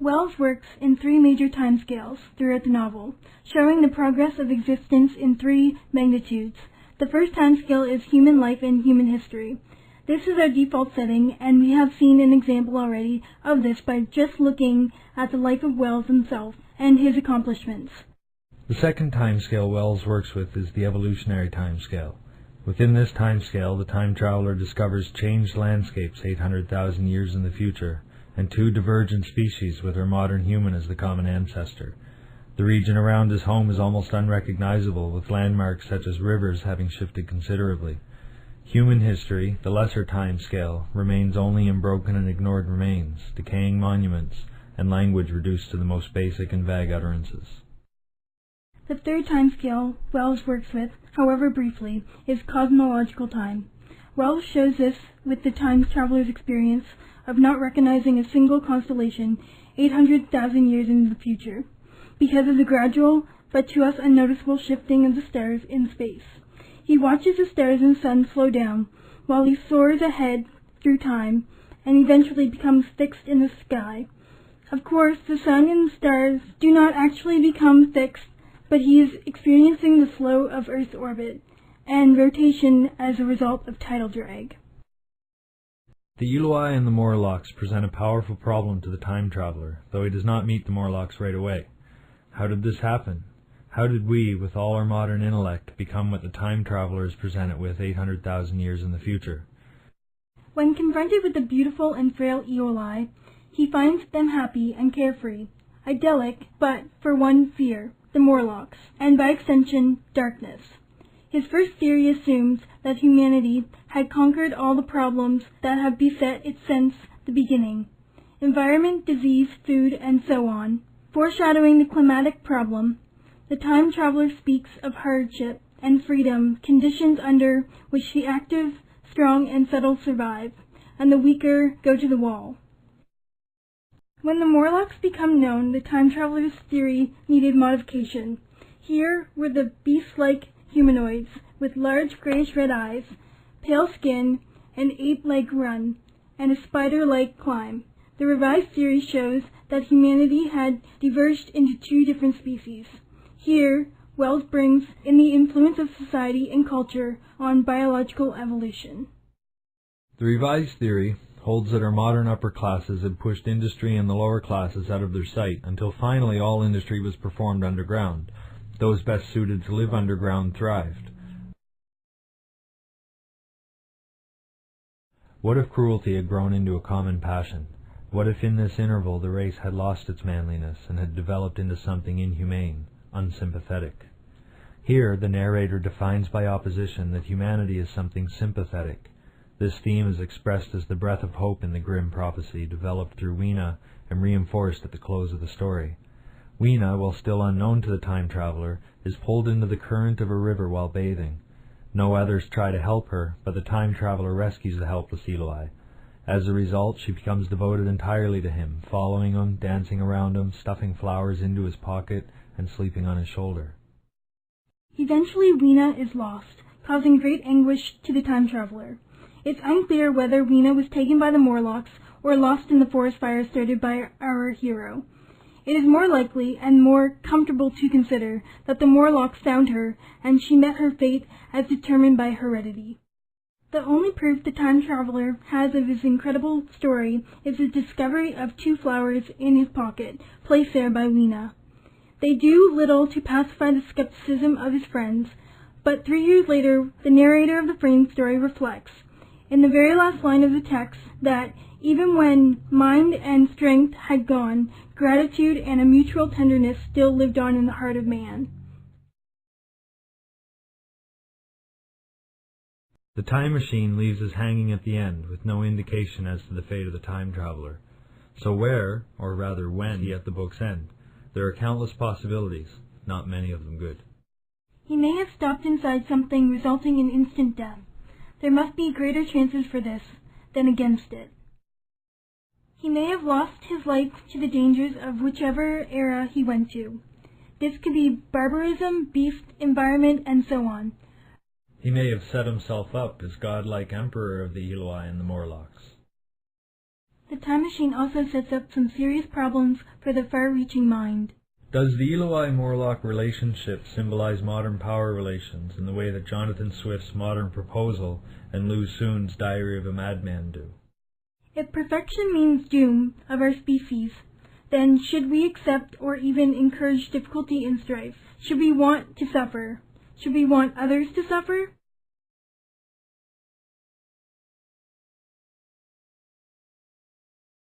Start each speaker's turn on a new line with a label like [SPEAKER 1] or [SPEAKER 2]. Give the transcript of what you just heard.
[SPEAKER 1] Wells works in three major timescales throughout the novel, showing the progress of existence in three magnitudes. The first timescale is human life and human history. This is our default setting, and we have seen an example already of this by just looking at the life of Wells himself and his accomplishments.
[SPEAKER 2] The second timescale Wells works with is the evolutionary timescale. Within this timescale, the time traveler discovers changed landscapes 800,000 years in the future, and two divergent species with our modern human as the common ancestor. The region around his home is almost unrecognizable, with landmarks such as rivers having shifted considerably. Human history, the lesser time scale, remains only in broken and ignored remains, decaying monuments, and language reduced to the most basic and vague utterances.
[SPEAKER 1] The third timescale Wells works with, however briefly, is cosmological time. Wells shows this with the time traveler's experience of not recognizing a single constellation 800,000 years into the future, because of the gradual, but to us unnoticeable shifting of the stars in space. He watches the stars and sun slow down, while he soars ahead through time, and eventually becomes fixed in the sky. Of course, the sun and stars do not actually become fixed, but he is experiencing the slow of Earth's orbit, and rotation as a result of tidal drag.
[SPEAKER 2] The Eloi and the Morlocks present a powerful problem to the time traveler, though he does not meet the Morlocks right away. How did this happen? How did we, with all our modern intellect, become what the time traveler is presented with 800,000 years in the future?
[SPEAKER 1] When confronted with the beautiful and frail Eloi, he finds them happy and carefree, idyllic, but for one fear, the Morlocks, and by extension, darkness. His first theory assumes that humanity had conquered all the problems that have beset it since the beginning: environment, disease, food, and so on. Foreshadowing the climatic problem, the time traveler speaks of hardship and freedom, conditions under which the active, strong, and subtle survive, and the weaker go to the wall. When the Morlocks become known, the time traveler's theory needed modification. Here were the beast-like humanoids with large grayish-red eyes, pale skin, an ape-like run, and a spider-like climb. The revised theory shows that humanity had diverged into two different species. Here, Wells brings in the influence of society and culture on biological evolution.
[SPEAKER 2] The revised theory holds that our modern upper classes had pushed industry and the lower classes out of their sight until finally all industry was performed underground. Those best suited to live underground thrived. What if cruelty had grown into a common passion? What if in this interval the race had lost its manliness and had developed into something inhumane, unsympathetic? Here the narrator defines by opposition that humanity is something sympathetic. This theme is expressed as the breath of hope in the grim prophecy developed through Weena and reinforced at the close of the story. Weena, while still unknown to the time traveler, is pulled into the current of a river while bathing. No others try to help her, but the time traveler rescues the helpless Eloi. As a result, she becomes devoted entirely to him, following him, dancing around him, stuffing flowers into his pocket, and sleeping on his shoulder.
[SPEAKER 1] Eventually, Weena is lost, causing great anguish to the time traveler. It's unclear whether Weena was taken by the Morlocks or lost in the forest fire started by our hero. It is more likely and more comfortable to consider that the Morlocks found her and she met her fate as determined by heredity. The only proof the time traveler has of his incredible story is the discovery of two flowers in his pocket, placed there by Weena. They do little to pacify the skepticism of his friends, but 3 years later the narrator of the Frame story reflects, in the very last line of the text, that even when mind and strength had gone, gratitude and a mutual tenderness still lived on in the heart of man.
[SPEAKER 2] The time machine leaves us hanging at the end, with no indication as to the fate of the time traveler. So where, or rather when, is he at the book's end? There are countless possibilities, not many of them good.
[SPEAKER 1] He may have stopped inside something resulting in instant death. There must be greater chances for this than against it. He may have lost his life to the dangers of whichever era he went to. This could be barbarism, beast, environment, and so on.
[SPEAKER 2] He may have set himself up as godlike emperor of the Eloi and the Morlocks.
[SPEAKER 1] The time machine also sets up some serious problems for the far-reaching mind.
[SPEAKER 2] Does the Eloi-Morlock relationship symbolize modern power relations in the way that Jonathan Swift's Modern Proposal and Lu Xun's Diary of a Madman do?
[SPEAKER 1] If perfection means doom of our species, then should we accept or even encourage difficulty and strife? Should we want to suffer? Should we want others to suffer?